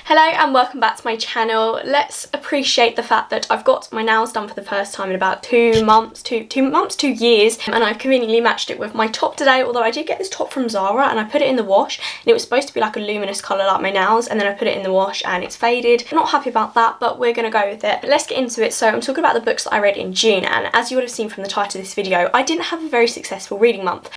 Hello and welcome back to my channel. Let's appreciate the fact that I've got my nails done for the first time in about 2 months, 2 years, and I've conveniently matched it with my top today, although I did get this top from Zara and I put it in the wash and it was supposed to be like a luminous colour like my nails, and then I put it in the wash and it's faded. I'm not happy about that, but we're gonna go with it. But let's get into it. So I'm talking about the books that I read in June, and as you would have seen from the title of this video, I didn't have a very successful reading month.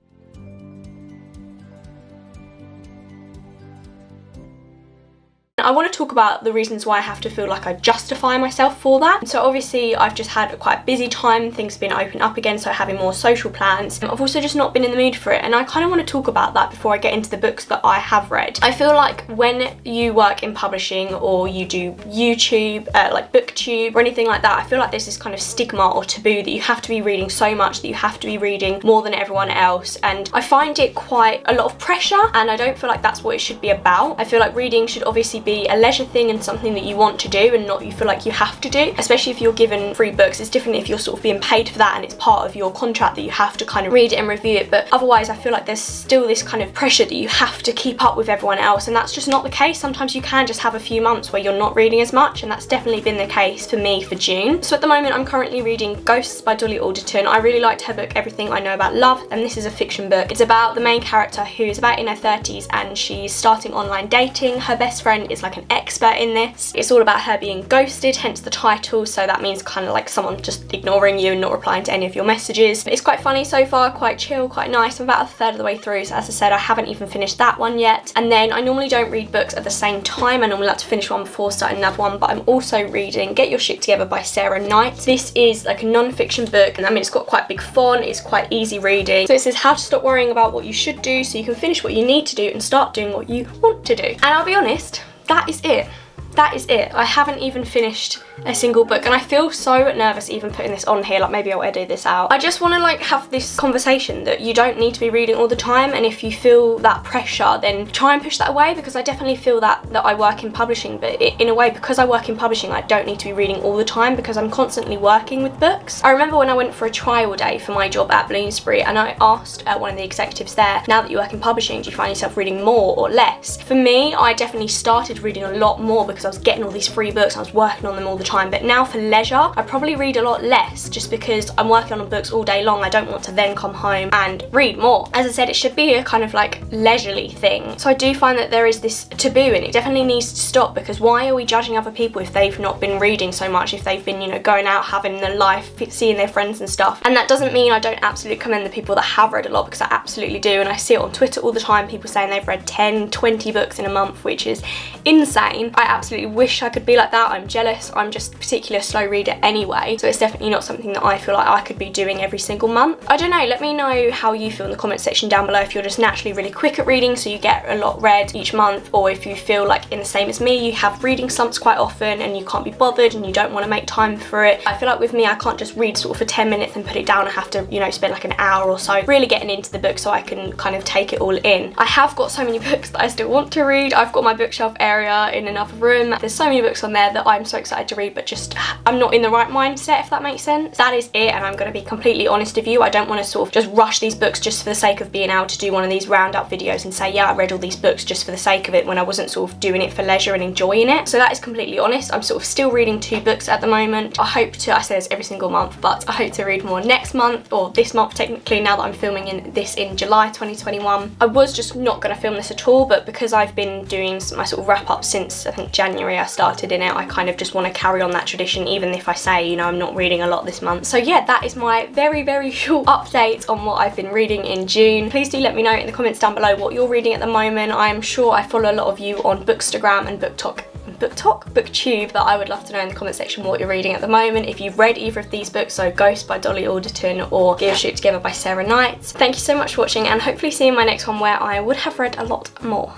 I want to talk about the reasons why I have to feel like I justify myself for that. So obviously I've just had quite a busy time, things have been opened up again, so having more social plans. I've also just not been in the mood for it, and I kind of want to talk about that before I get into the books that I have read. I feel like when you work in publishing or you do YouTube, like booktube or anything like that, I feel like there's this kind of stigma or taboo that you have to be reading so much, that you have to be reading more than everyone else, and I find it quite a lot of pressure, and I don't feel like that's what it should be about. I feel like reading should obviously be a leisure thing and something that you want to do and not you feel like you have to do, especially if you're given free books. It's different if you're sort of being paid for that and it's part of your contract that you have to kind of read it and review it, but otherwise I feel like there's still this kind of pressure that you have to keep up with everyone else, and that's just not the case. Sometimes you can just have a few months where you're not reading as much, and that's definitely been the case for me for June. So at the moment I'm currently reading Ghosts by Dolly Alderton. I really liked her book Everything I Know About Love, and this is a fiction book. It's about the main character who is about in her 30s and she's starting online dating. Her best friend is like an expert in this. It's all about her being ghosted, hence the title, so that means kind of like someone just ignoring you and not replying to any of your messages. It's quite funny so far, quite chill, quite nice. I'm about a third of the way through, so as I said, I haven't even finished that one yet. And then I normally don't read books at the same time. I normally like to finish one before starting another one, but I'm also reading Get Your Shit Together by Sarah Knight. This is like a non-fiction book, and I mean it's got quite big font, it's quite easy reading. So it says how to stop worrying about what you should do so you can finish what you need to do and start doing what you want to do. And I'll be honest, that is it. That is it. I haven't even finished a single book, and I feel so nervous even putting this on here. Like, maybe I'll edit this out. I just want to like have this conversation that you don't need to be reading all the time, and if you feel that pressure, then try and push that away, because I definitely feel that I work in publishing, but in a way, because I work in publishing, I don't need to be reading all the time because I'm constantly working with books. I remember when I went for a trial day for my job at Bloomsbury, and I asked one of the executives there, now that you work in publishing, do you find yourself reading more or less? For me, I definitely started reading a lot more because I was getting all these free books, I was working on them all the time, but now for leisure I probably read a lot less, just because I'm working on books all day long. I don't want to then come home and read more. As I said, it should be a kind of like leisurely thing. So I do find that there is this taboo, and it definitely needs to stop, because why are we judging other people if they've not been reading so much, if they've been, you know, going out, having their life, seeing their friends and stuff? And that doesn't mean I don't absolutely commend the people that have read a lot, because I absolutely do, and I see it on Twitter all the time, people saying they've read 10, 20 books in a month, which is insane. I absolutely wish I could be like that. I'm jealous. I'm just a particular slow reader anyway, so it's definitely not something that I feel like I could be doing every single month. I don't know, let me know how you feel in the comment section down below, if you're just naturally really quick at reading so you get a lot read each month, or if you feel like in the same as me, you have reading slumps quite often and you can't be bothered and you don't want to make time for it. I feel like with me, I can't just read sort of for 10 minutes and put it down. I have to, you know, spend like an hour or so really getting into the book so I can kind of take it all in. I have got so many books that I still want to read. I've got my bookshelf area in another room. There's so many books on there that I'm so excited to read, but just I'm not in the right mindset, if that makes sense. That is it, and I'm going to be completely honest with you. I don't want to sort of just rush these books just for the sake of being able to do one of these roundup videos and say, yeah, I read all these books just for the sake of it, when I wasn't sort of doing it for leisure and enjoying it. So that is completely honest. I'm sort of still reading 2 books at the moment. I hope to, I say this every single month, but I hope to read more next month, or this month technically, now that I'm filming this in July 2021. I was just not going to film this at all, but because I've been doing my sort of wrap up since I think January I started in it, I kind of just want to carry on that tradition, even if I say, you know, I'm not reading a lot this month. So yeah, that is my very, very short update on what I've been reading in June. Please do let me know in the comments down below what you're reading at the moment. I am sure I follow a lot of you on Bookstagram and Booktube, that I would love to know in the comment section what you're reading at the moment, if you've read either of these books, so Ghost by Dolly Alderton or Get Your Shit Together by Sarah Knight. Thank you so much for watching, and hopefully see you in my next one where I would have read a lot more.